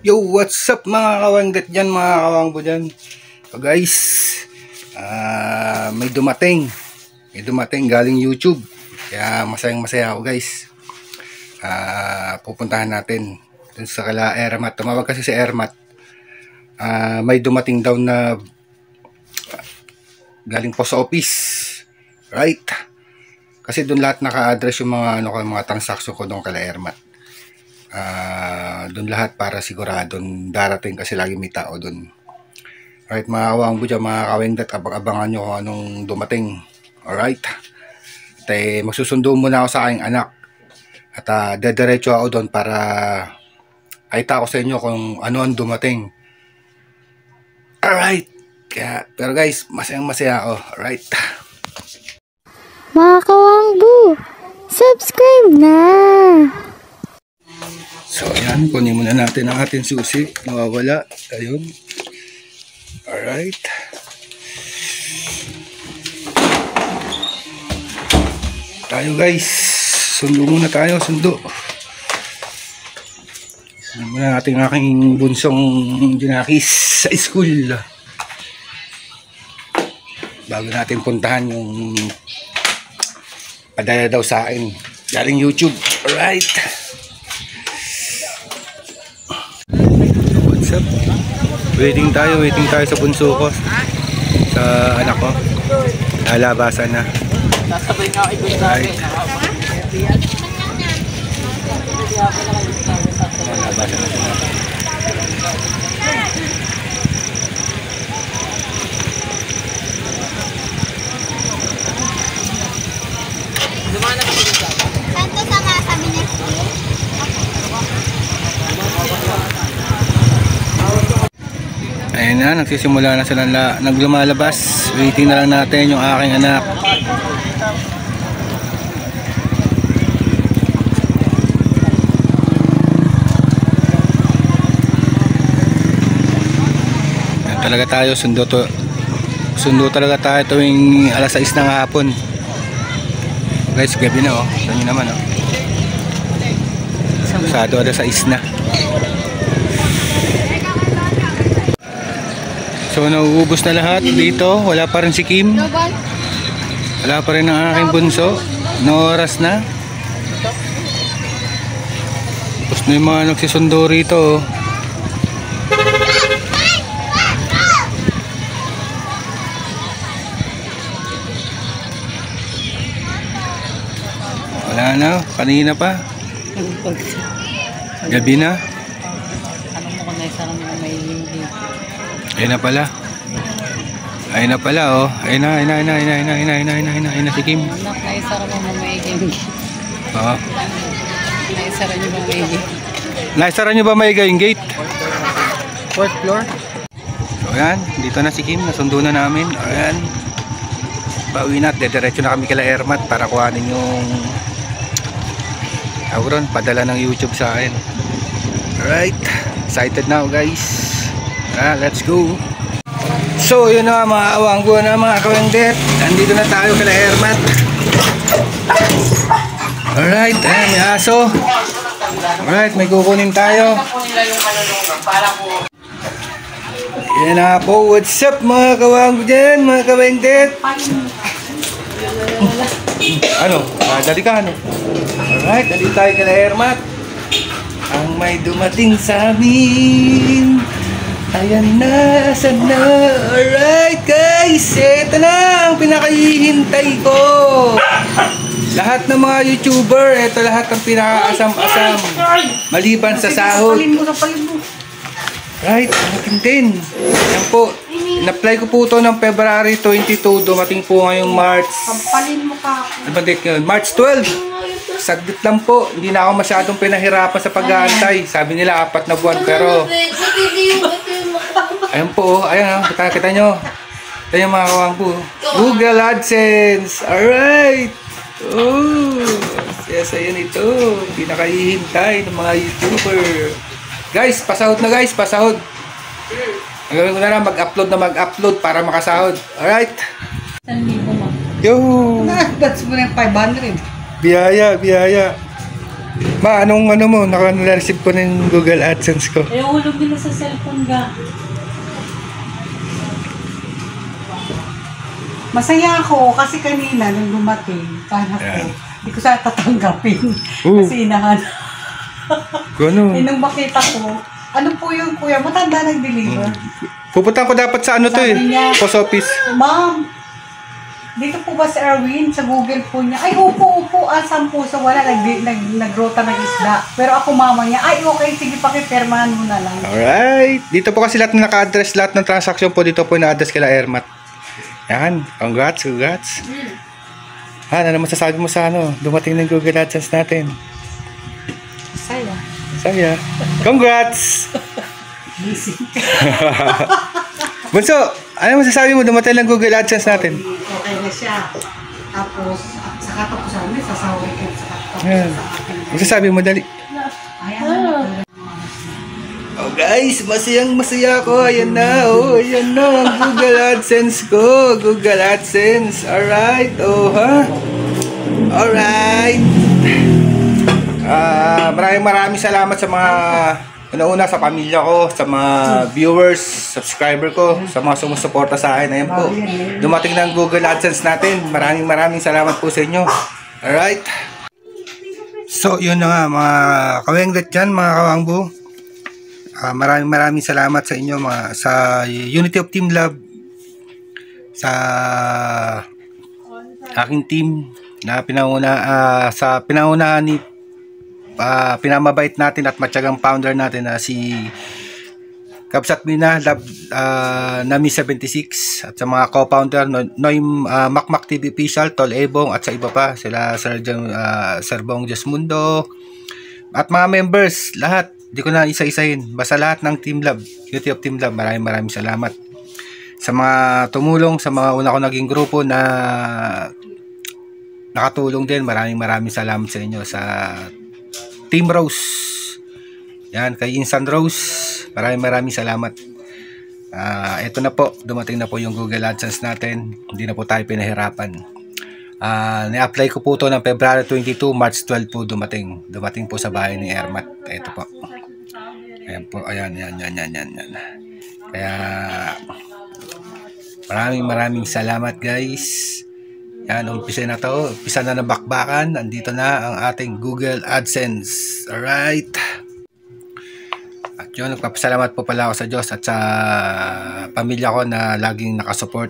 Yo, what's up mga kawanggat dyan, mga kawangbo dyan. So guys, may dumating galing YouTube. Kaya masayang masaya ako guys. Pupuntahan natin dun sa kala Ermat. Tumawag kasi si Ermat. May dumating daw na galing po sa office. Right? Kasi dun lahat naka-address yung mga transaction ko dun kala Ermat. Doon lahat para siguradong darating kasi lagi may tao doon. Alright mga kawangbo dyan, mga kawengdat, abang-abangan nyo kung anong dumating. Alright, at magsusundo muna ako sa aking anak at dediretso ako doon para aita ko sa inyo kung ano ang dumating. Alright, pero guys, masayang masaya ako. Alright, mga kawangbo, subscribe na! so ayan, kunin muna natin ang ating susi. Nawawala. Ayun. Alright. Tayo guys. Sundo muna tayo. Sundo. Sundo muna natin ang aking bunsong dinakis sa school. Bago natin puntahan yung padala daw sa akin galing YouTube. Alright. Waiting tayo sa bunso ko, sa anak ko. Lalabasan na. Sasabay nga ako ibig namin. Lalabasan na sila. Santo sama sabi niya. Ayun na, nagsisimula na sila naglumalabas. Waiting na lang natin yung aking anak. Yan talaga tayo, sundo talaga tayo tuwing alas 6 ng hapon. Guys, gabi na oh. Saan nyo naman oh. Pasado alas 6 na. So nauubos na lahat dito. Wala pa rin si Kim. Wala pa rin ang aking bunso. No oras na. Tapos na yung mga nagsisundo rito. Wala na. Kanina pa. Gabi na. Ano mo kung naisarang mo may hindi? Ayun na pala. Ayun na pala oh. Ayun na si Kim. Anak, naisarang mo may hindi. Oo. Naisarang nyo ba may hindi? Naisara nyo ba may yung gate? 4th floor? So ayan, dito na si Kim. Nasundo na namin. Ayan. Pauwi na at dediretso na kami kila Ermat para kuhanin yung padala ng YouTube sa akin. Alright. Excited now guys. Let's go. So yun na mga awanggo na mga kawengdet. Nandito na tayo kala Ermat. Alright, ayan may aso. Alright, may kukunin tayo. Yan na po. What's up mga kawanggo dyan, mga kawengdet? Ano? Dali ka ano? Alright, nandito tayo kala Ermat. Ang may dumating sa amin. Ayan na, sana. Alright guys, ito na ang pinakahihintay ko. Lahat ng mga YouTuber, ito lahat ang pinakaasam-asam. Maliban sa sahod. Right, natin din. Yan po, in-apply ko po ito ng February 22. Dumating po ngayong March. March 12. Saglit lang po, hindi na ako masyadong pinahirapan sa pag-aantay. Sabi nila 4 na buwan pero ayan po, ayan oh, kita nyo. Ito yung mga kawangbo. Google AdSense. Alright. Oh, saya nito. Hindi na kahihintay ng mga YouTuber. Guys, pasahod na guys, pasahod. Ang gawin ko na lang, mag-upload para makasahod. Alright. Yo. That's mo na 500. Biyaya. Ma, anong ano mo? Naka-receive ko ng Google AdSense ko. Eh, hulog nila sa cellphone ga. Masaya ako kasi kanina nung dumating, paano ko, Yan. hindi ko sa tatanggapin. Kasi inahan. Gano? Nung makita ko, ano po yung kuya, matanda nag-deliver. Pupunta ko dapat sa ano to eh. Sabi niya, Post office. Ma'am, dito po ba si Erwin? Sa Google po niya. Ay, upo. Saan po? So, wala. Nagrota ng isda. Pero ako mama niya, ay, okay, sige, pakipirmahan mo na lang. Alright. Dito po kasi lahat ng naka-address, lahat ng transaction po dito po na-address kila Ermat. Yan. Congrats. Ano masasabi mo sa ano? Dumating ng Google AdSense natin. Saya. Congrats! Busy. Bunso, ano masasabi mo dumating ng Google AdSense natin? Okay na siya. Tapos, saka tapos sabi, sasaway kayo sa Yan. Masasabi mo dali. Ayan. Oh guys, masaya ako. Ayan na, ayan na ang Google AdSense ko. Google AdSense. Alright, ha? Alright. Maraming salamat sa mga una sa pamilya ko, sa mga viewers, subscriber ko, sa mga sumusuporta sa akin. Ayan po. Dumating na ang Google AdSense natin. Maraming salamat po sa inyo. Alright. So, yun na nga mga kawenglet dyan, mga kawangbo. Maraming salamat sa inyo sa Unity of Team Love, sa aking team na pinangunahan ni pinamabait natin at matyagang founder natin na si Kabsat Mina Nami 76 at sa mga co-founder Noim Makmak TV Official, Tol Ebong at sa iba pa sila Sir Bong Jasmundo at mga members lahat. Hindi ko na isa-isahin. Basta lahat ng Team Love, Unity of Team Love, maraming salamat. Sa mga tumulong, sa mga una ko naging grupo na nakatulong din, maraming salamat sa inyo. Sa Team Rose, yan, kay Insan Rose, maraming salamat. Ito na po, dumating na po yung Google AdSense natin. Hindi na po tayo pinahirapan. Ni-apply ko po to ng February 22, March 12 po dumating po sa bahay ni Ermat. Ito po. Ayan po, ayan. Kaya maraming salamat guys. Yan, umpisa na ng bakbakan. Andito na ang ating Google AdSense. Alright. At yun, nagpapasalamat po pala ako sa Diyos at sa pamilya ko na laging nakasupport.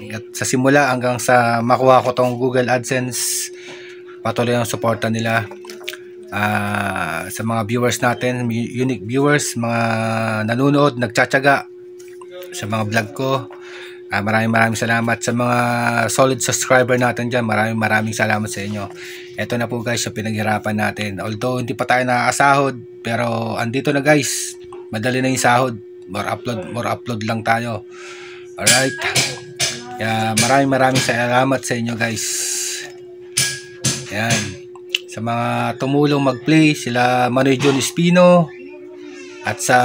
At sa simula hanggang sa makuha ko tong Google AdSense, patuloy ang suporta nila. Sa mga viewers natin, unique viewers, mga nanonood, nagtsatsaga sa mga vlog ko, maraming salamat. Sa mga solid subscriber natin dyan, maraming salamat sa inyo. Eto na po guys yung pinaghirapan natin. Although hindi pa tayo nakakasahod, pero andito na guys, madali na yung sahod. More upload lang tayo. Alright. Kaya maraming salamat sa inyo guys. Yan. Sa mga tumulong mag-play, sila Manoy John Espino at sa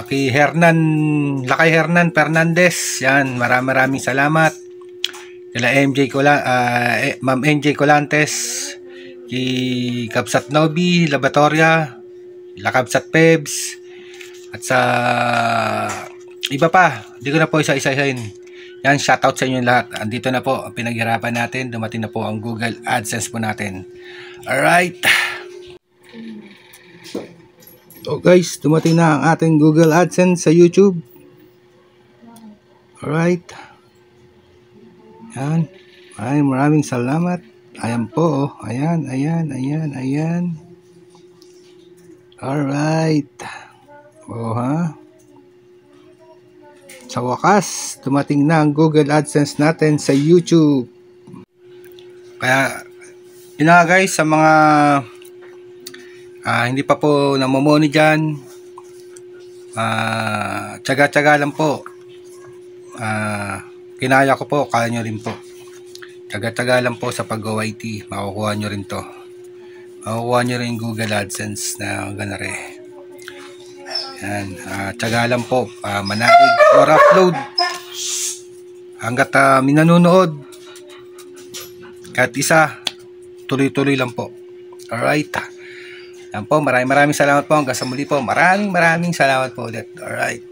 kay Lakay Hernan Fernandez. Yan, maraming salamat. Kila Ma'am MJ Colantes, kay Kabsat Nobi Laboratoria, la Kabsat Pebs, at sa iba pa, hindi ko na po isa-isahin. Yan, shoutout sa inyo lahat. Andito na po ang pinaghirapan natin. Dumating na po ang Google AdSense po natin. Alright. So guys, dumating na ang ating Google AdSense sa YouTube. Alright. Yan. Maraming salamat. Ayan po. Ayan. Alright. Sa wakas, dumating na ang Google AdSense natin sa YouTube. Kaya, yun na guys, sa mga hindi pa po namomoni dyan, tsaga-tsaga lang po. Kinaya ko po, kaya nyo rin po. Tsaga-tsaga lang po sa pag-OYT, makukuha nyo rin to. Makukuha nyo rin Google AdSense na ganare. Yan, tiyaga lang po, manalig or upload hanggat may nanonood kahit isa, tuloy-tuloy lang po. Alright. Yan po, maraming salamat po. Hanggang sa muli po. Maraming salamat po ulit. Alright.